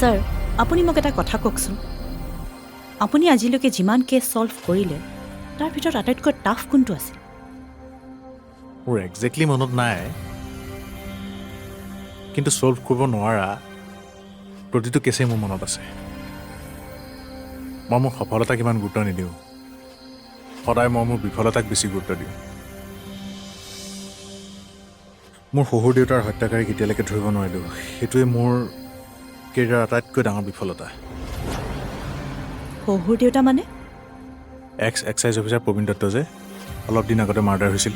Sir আপুনি মোক এটা কথা কওকচোন আপুনি আজিলৈকে যিমান কেছ ছল্ভ কৰিলে তাৰ ভিতৰত আটাইতকৈ টাফ কোনটো আছিল মোৰ একজেক্টলি মনত নাই কিন্তু ছল্ভ কৰিব নোৱাৰা প্ৰতিটো কেছেই মোৰ মনত আছে মই মোৰ সফলতাক ইমান গুৰুত্ব নিদিওঁ সদায় মই মোৰ বিফলতাক বেছি গুৰুত্ব দিওঁ মোৰ শহুৰ দেউতাৰ হত্যাকাৰী কেতিয়ালৈকে ধৰিব নোৱাৰিলোঁ সেইটোৱে মোৰ কেৰিয়াৰৰ আটাইতকৈ ডাঙৰ বিফলতা শহুৰ দেউতা মানে এক্সাইজ অফিচাৰ প্ৰবীণ দত্ত যে অলপ দিন আগতে মাৰ্ডাৰ হৈছিল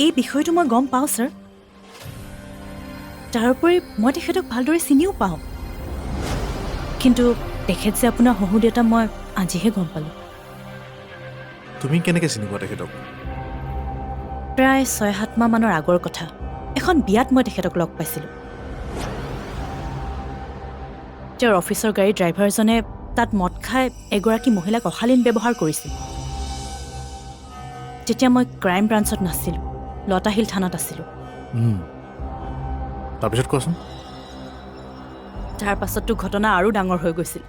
এই বিষয়টো মই গম পাওঁ ছাৰ তাৰোপৰি মই তেখেতক ভালদৰে চিনিও পাওঁ কিন্তু তেখেত যে আপোনাৰ শহুৰ দেউতা মই আজিহে গম পালোঁ তুমি কেনেকৈ চিনি পোৱা তেখেতক প্ৰায় 6-7 মাহমানৰ আগৰ কথা এখন বিয়াত মই তেখেতক লগ পাইছিলোঁ তেওঁৰ অফিচৰ গাড়ীৰ ড্ৰাইভাৰজনে তাত মদ খাই এগৰাকী মহিলাক অশালীন ব্যৱহাৰ কৰিছিল তেতিয়া মই ক্ৰাইম ব্ৰাঞ্চত নাছিলোঁ লতাশিল থানাত আছিলোঁ তাৰপিছত কোৱাচোন তাৰ পাছততো ঘটনা আৰু ডাঙৰ হৈ গৈছিল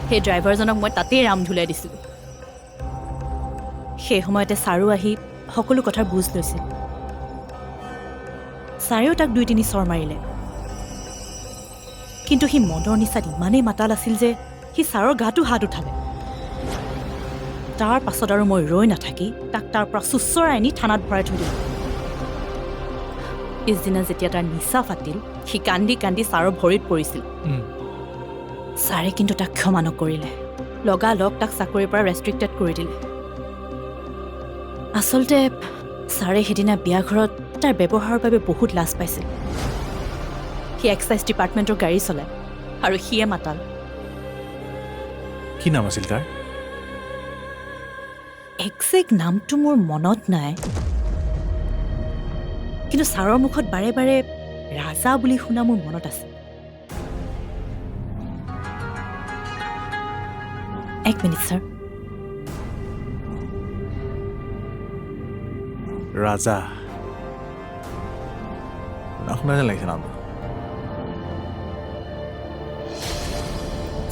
সেই ড্ৰাইভাৰজনক মই তাতেই ৰাম ধুলাই দিছিলোঁ সেই সময়তে ছাৰো আহি সকলো কথাৰ বুজ লৈছিল ছাৰেও তাক 2-3 চৰ মাৰিলে কিন্তু সি মদৰ নিচাত ইমানেই মাতাল আছিল যে সি ছাৰৰ গাটো হাত উঠালে তাৰ পাছত আৰু মই ৰৈ নাথাকি তাক তাৰ পৰা চুচৰাই আনি থানাত ভৰাই থৈ দিলোঁ পিছদিনা যেতিয়া তাৰ নিচা ফাটিল সি কান্দি কান্দি ছাৰৰ ভৰিত পৰিছিল ছাৰে কিন্তু তাক ক্ষমা নকৰিলে লগালগ তাক চাকৰিৰ পৰা ৰেষ্ট্ৰিক্টেড কৰি দিলে আচলতে ছাৰে সেইদিনা বিয়াঘৰত তাৰ ব্যৱহাৰৰ বাবে বহুত লাজ পাইছিল সি এক্সাইজ ডিপাৰ্টমেণ্টৰ গাড়ী চলায় আৰু সিয়ে মাতাল কি নাম আছিল তাৰ একজেক্ট নামটো মোৰ মনত নাই কিন্তু ছাৰৰ মুখত বাৰে বাৰে ৰাজা বুলি শুনা মোৰ মনত আছে 1 মিনিট ছাৰ ৰাজা শুনা যেন লাগিছে নামটো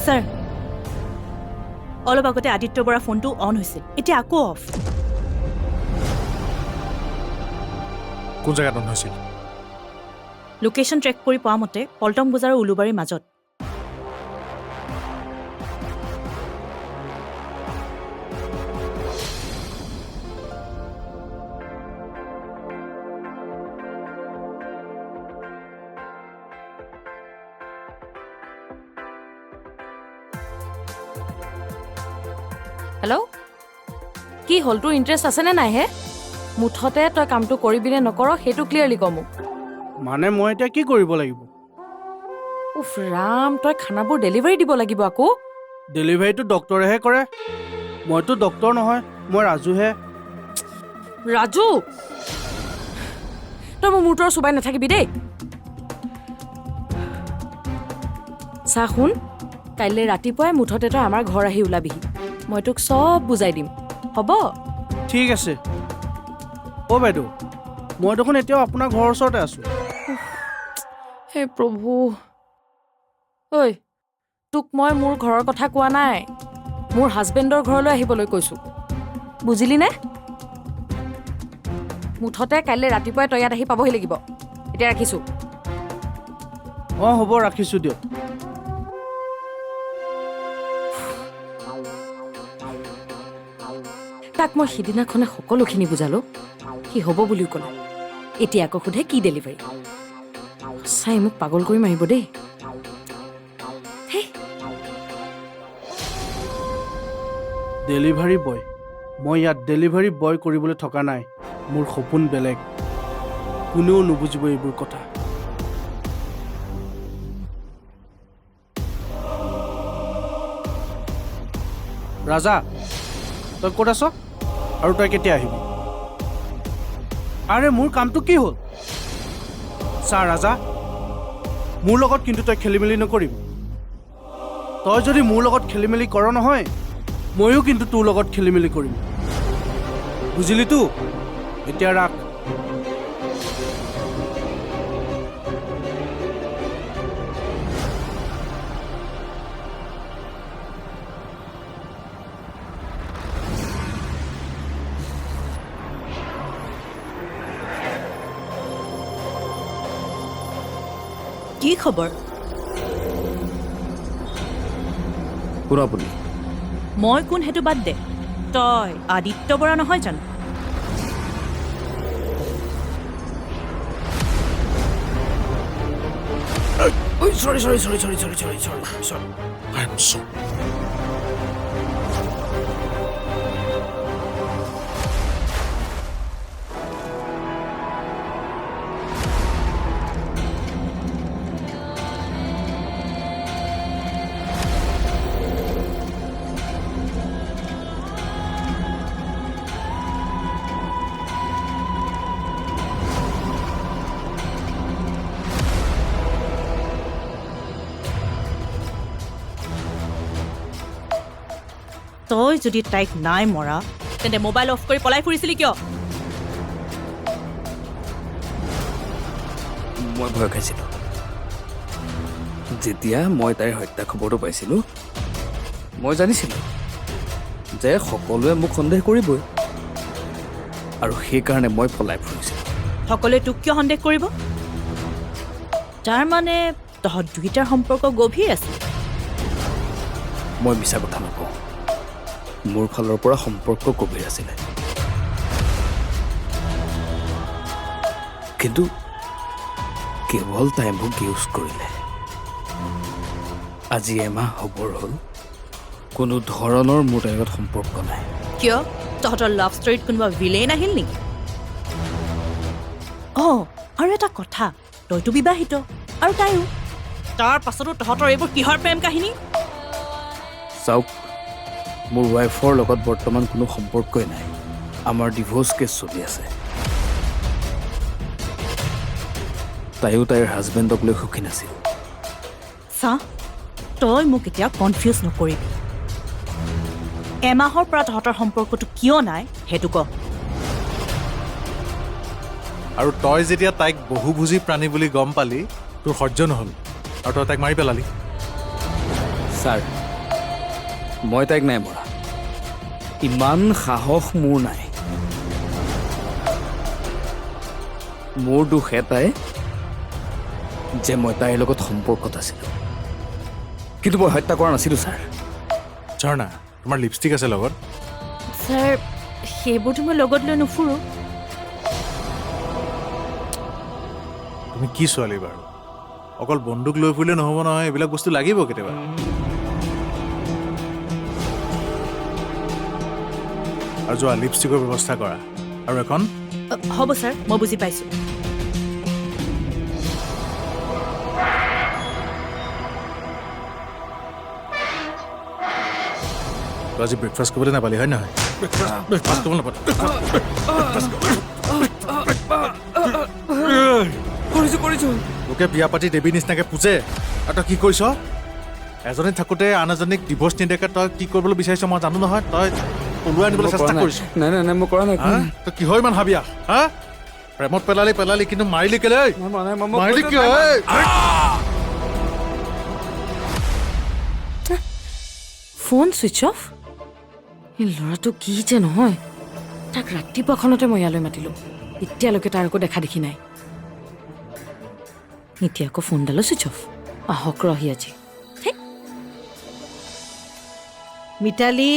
ছাৰ অলপ আগতে আদিত্য বৰা ফোনটো অন হৈছিল এতিয়া আকৌ অফ কোন জেগাত অন হৈছিল লোকেশ্যন ট্ৰেক কৰি পোৱা মতে পল্টন বজাৰ আৰু উলুবাৰীৰ মাজত হেল্ল' কি হ'ল তোৰ ইণ্টাৰেষ্ট আছেনে নাই হে মুঠতে তই কামটো কৰিবি নে নকৰ সেইটো ক্লিয়াৰলি ক মোক মানে মই এতিয়া কি কৰিব লাগিব উফ ৰাম তই খানাবোৰ ডেলিভাৰী দিব লাগিব আকৌ ডেলিভাৰীটো ডক্টৰেহে কৰে মইতো ডক্টৰ নহয় মই ৰাজুহে ৰাজু তই মোৰ মূৰটোৰ চুবাই নাথাকিবি দেই চা শুন কাইলৈ ৰাতিপুৱাই মুঠতে তই আমাৰ ঘৰ আহি ওলাবিহি মই তোক চব বুজাই দিম হ'ব ঠিক আছে অ' বাইদেউ মই দেখোন এতিয়াও আপোনাৰ ঘৰৰ ওচৰতে আছোঁ হে প্ৰভু ঐ তোক মই মোৰ ঘৰৰ কথা কোৱা নাই মোৰ হাজবেণ্ডৰ ঘৰলৈ আহিবলৈ কৈছোঁ বুজিলি নে মুঠতে কাইলৈ ৰাতিপুৱাই তই ইয়াত আহি পাবহি লাগিব এতিয়া ৰাখিছোঁ অঁ হ'ব ৰাখিছোঁ দিয়ক তাক মই সিদিনাখনে সকলোখিনি বুজালোঁ সি হ'ব বুলিও ক'লে এতিয়া আকৌ সোধে কি ডেলিভাৰী সঁচাই মোক পাগল কৰি মাৰিব দেই ডেলিভাৰী বয় মই ইয়াত ডেলিভাৰী বয় কৰিবলৈ থকা নাই মোৰ সপোন বেলেগ কোনেও নুবুজিব এইবোৰ কথা ৰাজা তই ক'ত আছ আৰু তই কেতিয়া আহিবি আৰে মোৰ কামটো কি হ'ল চা ৰাজা মোৰ লগত কিন্তু তই খেলি মেলি নকৰিবি তই যদি মোৰ লগত খেলি মেলি কৰ নহয় ময়ো কিন্তু তোৰ লগত খেলি মেলি কৰিম বুজিলিতো এতিয়া ৰাখ কি খবৰ? কোন আপুনি? মই কোন সেইটো বাদ দে, তই আদিত্য বৰা নহয় জানো? I'm sorry. তই যদি তাইক নাই মৰা তেন্তে মোবাইল অফ কৰি পলাই ফুৰিছিলি কিয়? মই ভয় খাইছিলোঁ। যেতিয়া মই তাইৰ হত্যা খবৰটো পাইছিলোঁ, মই জানিছিলোঁ যে সকলোৱে মোক সন্দেহ কৰিবই, আৰু সেইকাৰণে মই পলাই ফুৰিছিলোঁ। সকলোৱে তোক কিয় সন্দেহ কৰিব? তাৰ মানে তহঁত দুইটাৰ সম্পৰ্ক গভীৰ আছিল। মই মিছা কথা নকওঁ, মোৰ ফালৰ পৰা সম্পৰ্ক গভীৰ আছিলে, কিন্তু কেৱল তাই মোক ইউজ কৰিলে। আজি এমাহ হ'বৰ হ'ল, কোনো ধৰণৰ মোৰ তাইৰ লগত সম্পৰ্ক নাই। কিয়? তহঁতৰ লাভ ষ্টৰীত কোনোবা ভিলেন আহিল নেকি? অঁ, আৰু এটা কথা, তইতো বিবাহিত আৰু তাইও। তাৰ পাছতো তহঁতৰ এইবোৰ কিহৰ প্ৰেম কাহিনী? চাওক, মোৰ ৱাইফৰ লগত বৰ্তমান কোনো সম্পৰ্কই নাই। আমাৰ ডিভ'ৰ্চ কেছ চলি আছে। তাইও তাইৰ হাজবেণ্ডক লৈ সুখী নাছিল। চা, তই মোক এতিয়া কনফিউজ নকৰিবি। এমাহৰ পৰা তহঁতৰ সম্পৰ্কটো কিয় নাই সেইটো ক। আৰু তই যেতিয়া তাইক বহুভোজী প্ৰাণী বুলি গম পালি, তোৰ সহ্য নহ'ল আৰু তই তাইক মাৰি পেলালি। ছাৰ, মই তাইক নাই মৰা। ইমান সাহস মোৰ নাই। মোৰ দুখ এটাই যে মই তাইৰ লগত সম্পৰ্কত আছিলোঁ, কিন্তু মই হত্যা কৰা নাছিলোঁ ছাৰ। ঝৰ্ণা, তোমাৰ লিপষ্টিক আছে লগত? ছাৰ, সেইবোৰতো মই লগত লৈ নুফুৰোঁ। তুমি কি ছোৱালী বাৰু? অকল বন্দুক লৈ ফুৰিলে নহ'ব নহয়, এইবিলাক বস্তু লাগিব কেতিয়াবা। আৰু যোৱা লিপষ্টিকৰ ব্যৱস্থা কৰা, আৰু এখন হ'ব ছাৰ, মই বুজি পাইছোঁ। তই আজি ব্ৰেকফাষ্ট কৰিবলৈ নাপালি হয় নহয়? ব্ৰেকফাষ্ট কৰিব নাপালি। কৰিছোঁ। লোকে বিয়া পাতি দেৱী নিচিনাকে পূজে, আৰু তই কি কৰিছ? এজনী থাকোঁতে আন এজনীক ডিভ'ৰ্চ নিদিয়াকৈ তই কি কৰিবলৈ বিচাৰিছ মই জানো নহয়। তই পলুৱাই আনিবলৈ চেষ্টা কৰিছ। নাই মই কৰা নাই। তই কিহৰ ইমান হাবিয়া? হা, প্ৰেমত পেলালি কিন্তু মাৰিলি কেলে? মাৰিলি কিয়? Phone switch off? এই ল'ৰাটো কি যে নহয়, তাক ৰাতিপুৱাখনতে মই ইয়ালৈ মাতিলোঁ, এতিয়ালৈকে তাৰ একো দেখা দেখি নাই। এতিয়া আকৌ ফোনডালো ছুইচ অফ। আহক ৰহি আজি। মিতালী,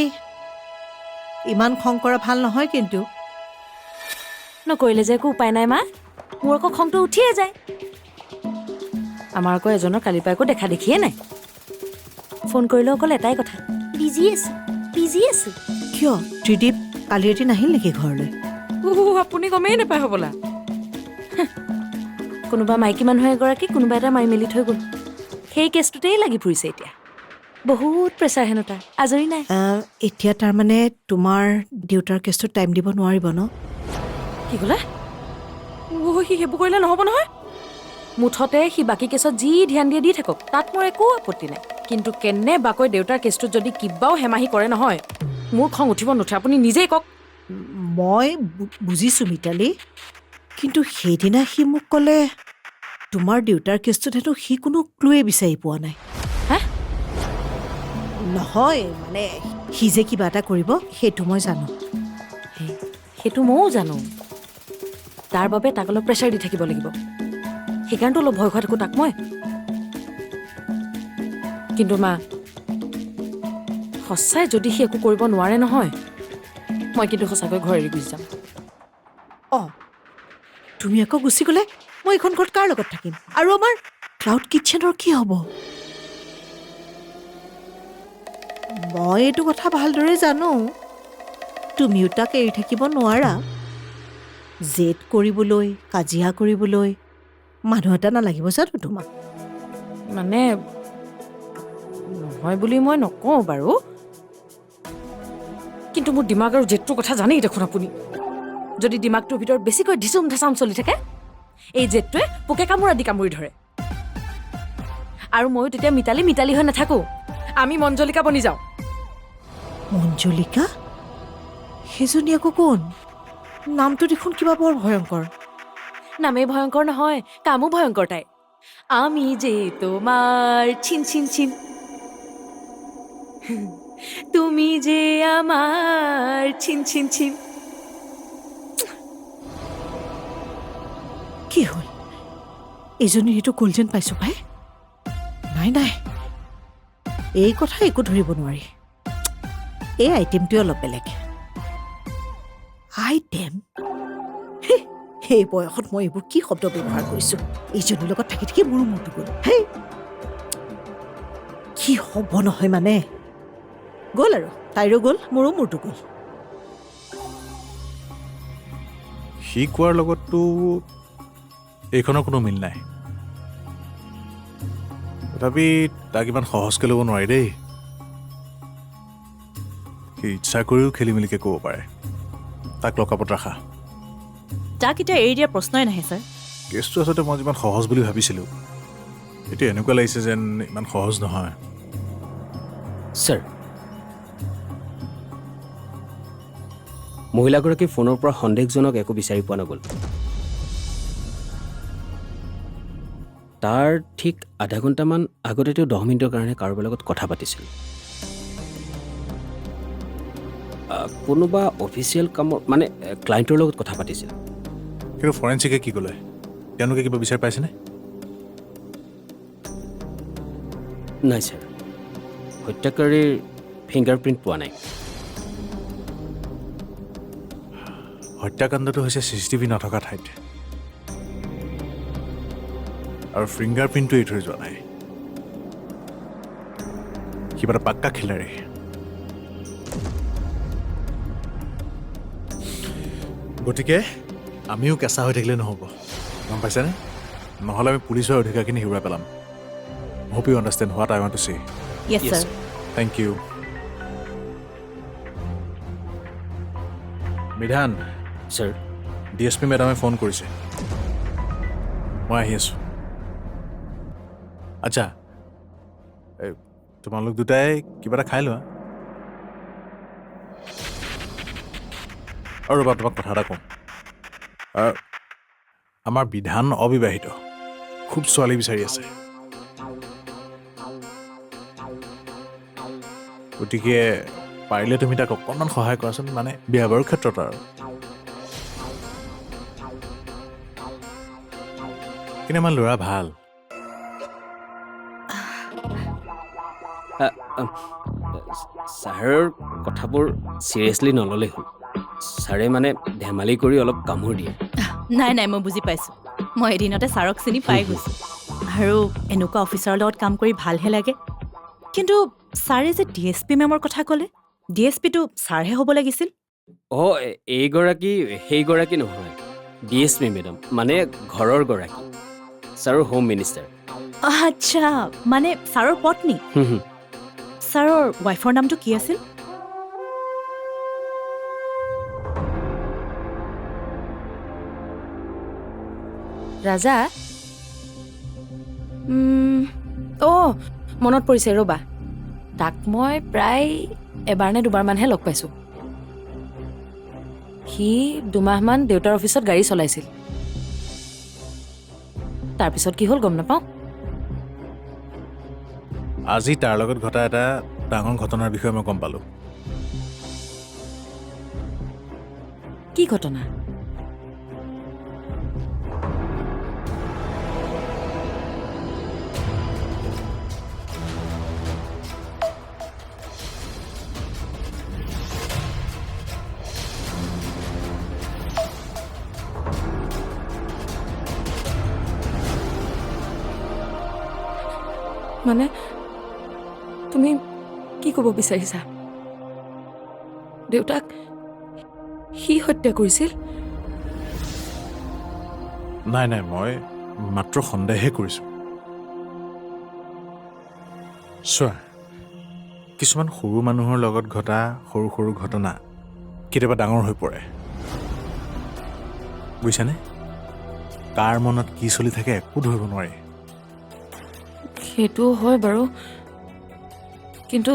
ইমান খং কৰা ভাল নহয় কিন্তু। নকৰিলে যে একো উপায় নাই মা, মোৰ আকৌ খংটো উঠিয়ে যায়। আমাৰ আকৌ এজনৰ কালিৰ পৰা একো দেখা দেখিয়ে নাই। ফোন কৰিলেও অকল এটাই কথা, বিজি আছো। কিয় ত্ৰিদীপ কালি ৰাতি নাহিল নেকি ঘৰলৈ? আপুনি গমেই নাপায় হ'বলা। কোনোবা মাইকী মানুহ এগৰাকী কোনোবা এটা মাৰি মেলি থৈ গ'ল, সেই কেছটোতেই লাগি ফুৰিছে এতিয়া। বহুত প্ৰেছাৰ হেনো তাৰ, আজৰি নাই। এতিয়া তাৰমানে তোমাৰ দেউতাৰ কেছটোত টাইম দিব নোৱাৰিব ন? কি ক'লে? সি সেইবোৰ কৰিলে নহ'ব নহয়। মুঠতে সি বাকী কেছত যি ধ্যান দিয়ে দি থাকক, তাত মোৰ একো আপত্তি নাই। কিন্তু কেনেবাকৈ দেউতাৰ কেছটোত যদি কিবাও হেমাহি কৰে নহয়, মোৰ খং উঠিব নুঠে, আপুনি নিজেই কওক। মই বুজিছোঁ মিতালী, কিন্তু সেইদিনা সি মোক ক'লে তোমাৰ দেউতাৰ কেছটোত হেনো সি কোনো ক্লুৱে বিচাৰি পোৱা নাই। হা? নহয় মানে সি যে কিবা এটা কৰিব সেইটো মই জানো। সেইটো ময়ো জানো। তাৰ বাবে তাক অলপ প্ৰেছাৰ দি থাকিব লাগিব। সেইকাৰণেতো অলপ ভয় খোৱা থাকোঁ তাক মই। কিন্তু মা সঁচাই যদি সি একো কৰিব নোৱাৰে নহয় মই কিন্তু সঁচাকৈ ঘৰ এৰি গুচি যাম অঁ তুমি আকৌ গুচি গ'লে মই এইখন ঘৰত কাৰ লগত থাকিম আৰু আমাৰ ক্লাউড কিটচেনৰ কি হ'ব মই এইটো কথা ভালদৰে জানো তুমিও তাক এৰি থাকিব নোৱাৰা জেদ কৰিবলৈ কাজিয়া কৰিবলৈ মানুহ এটা নালাগিব জানো তোমাক মানে নহয় বুলি মই নকওঁ বাৰু কিন্তু মোৰ দিমাগ আৰু জেদটোৰ কথা জানেই দেখোন আপুনি যদি দিমাগটোৰ ভিতৰত বেছিকৈ ধিচুম ধাচাম চলি থাকে এই জেদটোৱে পোকে কামোৰা দি কামুৰি ধৰে আৰু ময়ো তেতিয়া মিতালী মিতালী হৈ নাথাকো আমি মঞ্জলিকা বনি যাওঁ মঞ্জলিকা সেইজনী আকৌ কোন নামটো দেখোন কিবা বৰ ভয়ংকৰ নামেই ভয়ংকৰ নহয় কামো ভয়ংকৰ তাই আমি যে তোমাৰ চিন চিন চিন তুমি যে আমাৰ চিন চিন চিন কি হ'ল এইজনী সেইটো কল যেন পাইছো পাই নাই নাই এই কথা একো ধৰিব নোৱাৰি এই আইটেমটোৱে অলপ বেলেগ আইটেম সেই বয়সত মই এইবোৰ কি শব্দ ব্যৱহাৰ কৰিছো এইজনীৰ লগত থাকি থাকি মোৰো মূৰটো গ'ল হেই কি হ'ব নহয় মানে গ'ল আৰু তাইৰো গ'ল মোৰো মূৰটো গ'ল সি কোৱাৰ লগততো এইখনৰ কোনো মিল নাই তথাপি তাক ইমান সহজকৈ ল'ব নোৱাৰি দেই সি ইচ্ছা কৰিও খেলি মেলিকৈ ক'ব পাৰে তাক লকাপত ৰাখা তাক এতিয়া এৰি দিয়াৰ প্ৰশ্নই নাহে ছাৰ কেছটো আচলতে মই যিমান সহজ বুলি ভাবিছিলোঁ এতিয়া এনেকুৱা লাগিছে যেন ইমান সহজ নহয় ছাৰ মহিলাগৰাকীৰ ফোনৰ পৰা সন্দেহজনক একো বিচাৰি পোৱা নগ'ল তাৰ ঠিক আধা ঘণ্টামান আগতে তেওঁ 10 মিনিটৰ কাৰণে কাৰোবাৰ লগত কথা পাতিছিল কোনোবা অফিচিয়েল কামৰ মানে ক্লাইণ্টৰ লগত কথা পাতিছিল কিন্তু ফৰেঞ্চিকে কি ক'লে তেওঁলোকে কিবা বিচাৰি পাইছেনে নাই ছাৰ হত্যাকাৰীৰ ফিংগাৰপ্ৰিণ্ট পোৱা নাই হত্যাকাণ্ডটো হৈছে CCTV নথকা ঠাইত আৰু ফিংগাৰ প্ৰিণ্টটো এৰি থৈ যোৱা নাই কিবা এটা পাক্কা খিলাৰী গতিকে আমিও কেঁচা হৈ থাকিলে নহ'ব গম পাইছেনে নহ'লে আমি পুলিচৰ অধিকাৰখিনি হেৰুৱাই পেলাম hope you understand what I want to say yes sir thank you Bidhan sir DSP মেডামে ফোন কৰিছে মই আহি আছোঁ আচ্ছা তোমালোক দুটাই কিবা এটা খাই লোৱা আৰু ৰ'বা তোমাক কথা এটা কওঁ আমাৰ বিধান অবিবাহিত খুব ছোৱালী বিচাৰি আছে গতিকে পাৰিলে তুমি তাক অকণমান সহায় কৰাচোন মানে বিয়া বাৰুৰ ক্ষেত্ৰত আৰু কিন্তু আমাৰ ল'ৰা ভাল ছাৰৰ কথাবোৰ ছিৰিয়াছলি নল'লেই হ'ল ছাৰে মানে ধেমালি কৰি অলপ কামোৰ দিয়ে নাই নাই মই বুজি পাইছোঁ মই এদিনতে ছাৰক চিনি পাই গৈছোঁ আৰু এনেকুৱা অফিচাৰৰ লগত কাম কৰি ভালহে লাগে কিন্তু ছাৰে যে DSP মেমৰ কথা ক'লে DSPটো ছাৰহে হ'ব লাগিছিল অঁ এইগৰাকী সেইগৰাকী নহয় DSP মেডাম মানে ঘৰৰ গৰাকী ছাৰৰ হোম মিনিষ্টাৰ আচ্ছা মানে ছাৰৰ পত্নী ছাৰৰ ৱাইফৰ নামটো কি আছিল ৰাজা মনত পৰিছে ৰ'বা তাক মই প্ৰায় এবাৰ নে দুবাৰমানহে লগ পাইছোঁ সি 2 মাহমান দেউতাৰ অফিচত গাড়ী চলাইছিল তাৰপিছত কি হ'ল গম নাপাওঁ আজি তাৰ লগত ঘটা এটা ডাঙৰ ঘটনাৰ বিষয়ে মই গম পালোঁ কি ঘটনা মানে তুমি কি ক'ব বিচাৰিছা দেউতাক সি হত্যা কৰিছিল নাই নাই মই মাত্ৰ সন্দেহহে কৰিছোঁ চোৱা কিছুমান সৰু মানুহৰ লগত ঘটা সৰু সৰু ঘটনা কেতিয়াবা ডাঙৰ হৈ পৰে বুজিছানে কাৰ মনত কি চলি থাকে একো ধৰিব নোৱাৰি সেইটো হয় বাৰু কিন্তু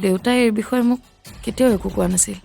দেউতাই এই বিষয়ে মোক কেতিয়াও একো কোৱা নাছিল